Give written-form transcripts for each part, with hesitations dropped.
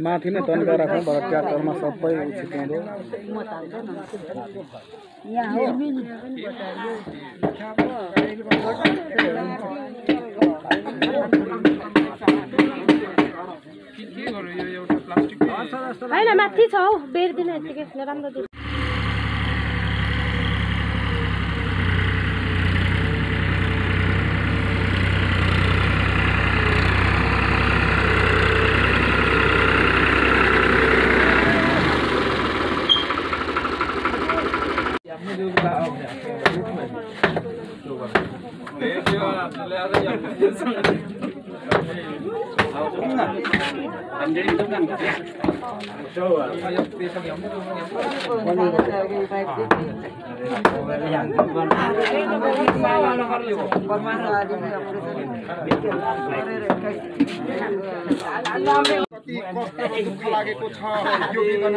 माथि नै तन्का राख्नु बडा ट्र्याक्टरमा सबै छिट्याउँदो यहाँ हो हैन माथि छ हौ बेर्दिन यतिकै नराम्रो देख्छ लागेको छ यो विगत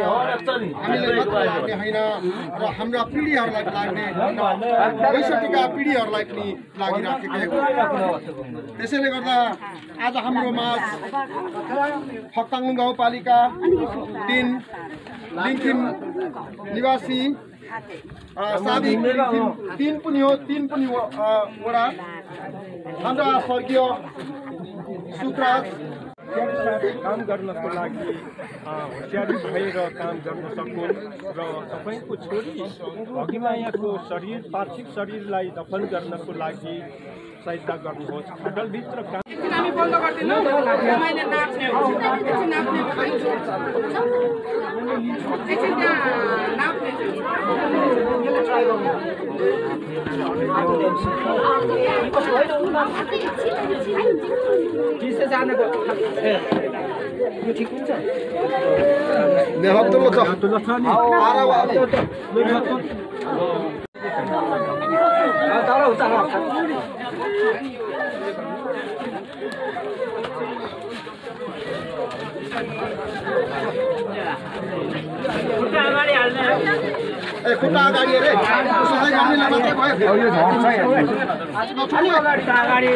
हामीले मात्र लाग्ने हैन र हाम्रा पिढीहरूलाई लाग्ने ६२ का पिढीहरूलाई पनि लागिराखेको हो त्यसैले गर्दा आज हाम्रो माझ फक्ताङ गाउँपालिका 3 लिङथिम निवासी साबिक लिङथिम 3 पनि हो 3 पनि वडा हाम्रा स्वर्गीय सुत्राज काम गर्नको लागि होसियारी भएर काम गर्न सकुन् र तपाईँको छोरी भगिमायाको शरीर पार्थिव शरीरलाई दफन गर्नको लागि सहायता गर्नुहोस् होटलभित्र काम खुट्टा अगाडि रे सबै गर्नेले मात्रै भयो यो झर्छ अगाडि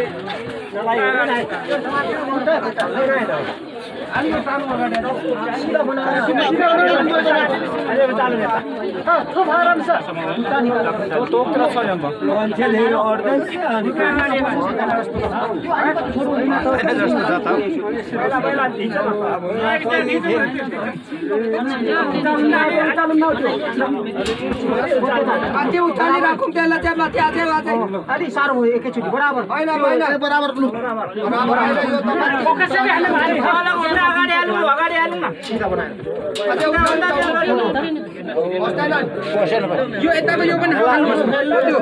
यो यताको यो पनि हाल्नुहोस् यो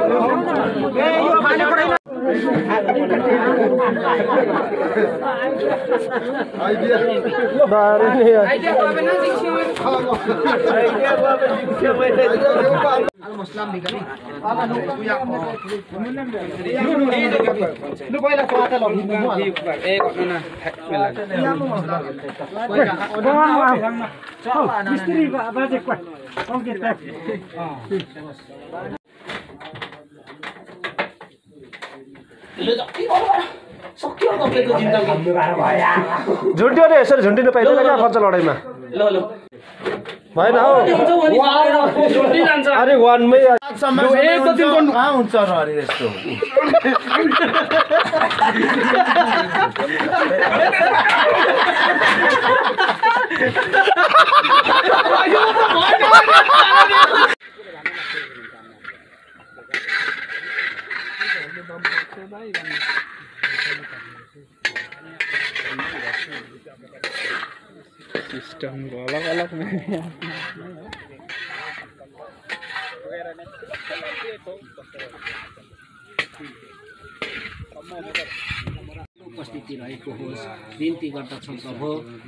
खानेको रहेन झुन्ट्यो नि यसरी झुन्टिनु पाइँदैन क्या खर्च लडाइँमा भएन हौ अरे वानमै कहाँ हुन्छ र अरे यस्तो सिस्टम अलग-अलग में उपस्थिति रहेको होस् बिन्ती गर्दछौँ प्रभु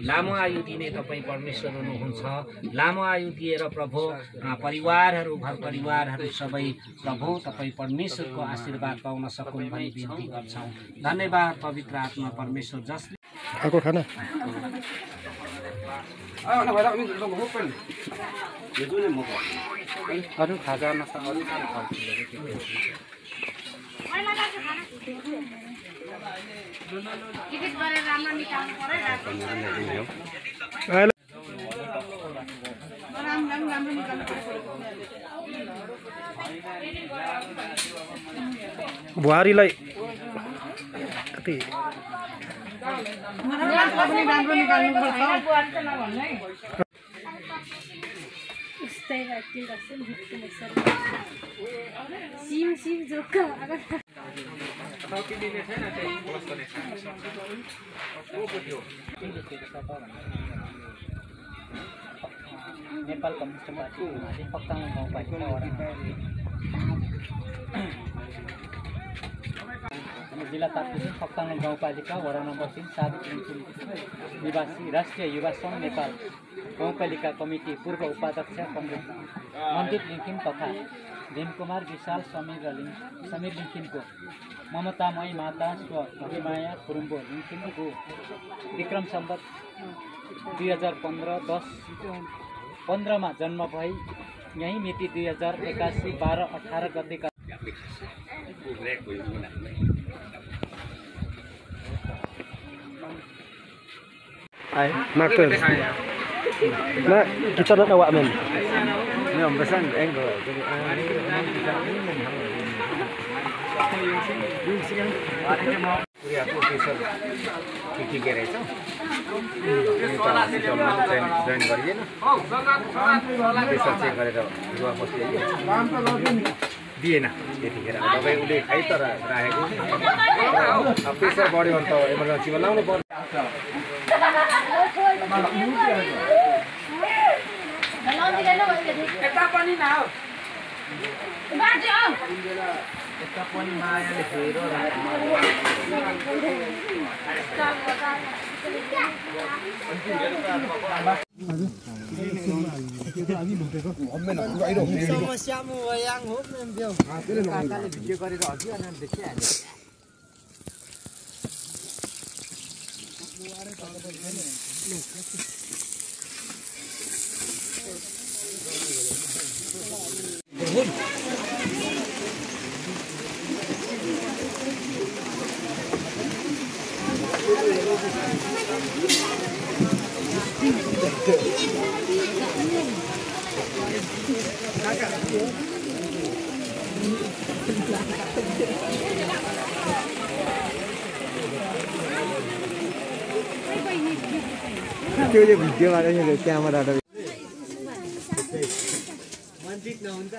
लामो आयु दिने तपाईँ परमेश्वर हुनुहुन्छ लामो आयु दिएर प्रभु परिवारहरू घर परिवारहरू सबै प्रभु तपाईँ परमेश्वरको आशीर्वाद पाउन सकुन् भनी बिन्ती गर्छौँ धन्यवाद पवित्र आत्मा परमेश्वर जसले खाएको खाना अरू खाजा नसा अरू टिकट गरेर राम्रो निकाल्नु पर्यो बुहारीलाई कति सिम जोका नेपाल कम्युनिस्ट पार्टी पक्ताङ गाउँपालिका जिल्ला ताप्लेजुङ पक्ताङ गाउँपालिका वडा नम्बर 3 7 निवासी राष्ट्रिय युवा सङ्घ नेपाल गाउँपालिका कमिटी पूर्व उपाध्यक्ष मन्दिर लिङ्खिन तथा भीमकुमार विशाल समीर लिङ्खिनको ममतामयी माता स्व भगिमाया खुरुम्बो लिङ्खिनको विक्रम सम्वत 2015 जन्म भई यही मिति 2081 12-18 गतेका ai maker na kita nak awak men Ini Om pesan enggak. Jadi aku officer Kiki Gerejo. Join गरिए न officer चाहिँ गरेर युवा बस्दै दिएन त्यतिखेर तपाईँ उसले खाइ तर राखेको प्रेसर बढ्यो भने त इमर्जेन्सीमा लाउनु पर्छ त्यो जो भिडियो गरेको क्यामेरा हुन्छ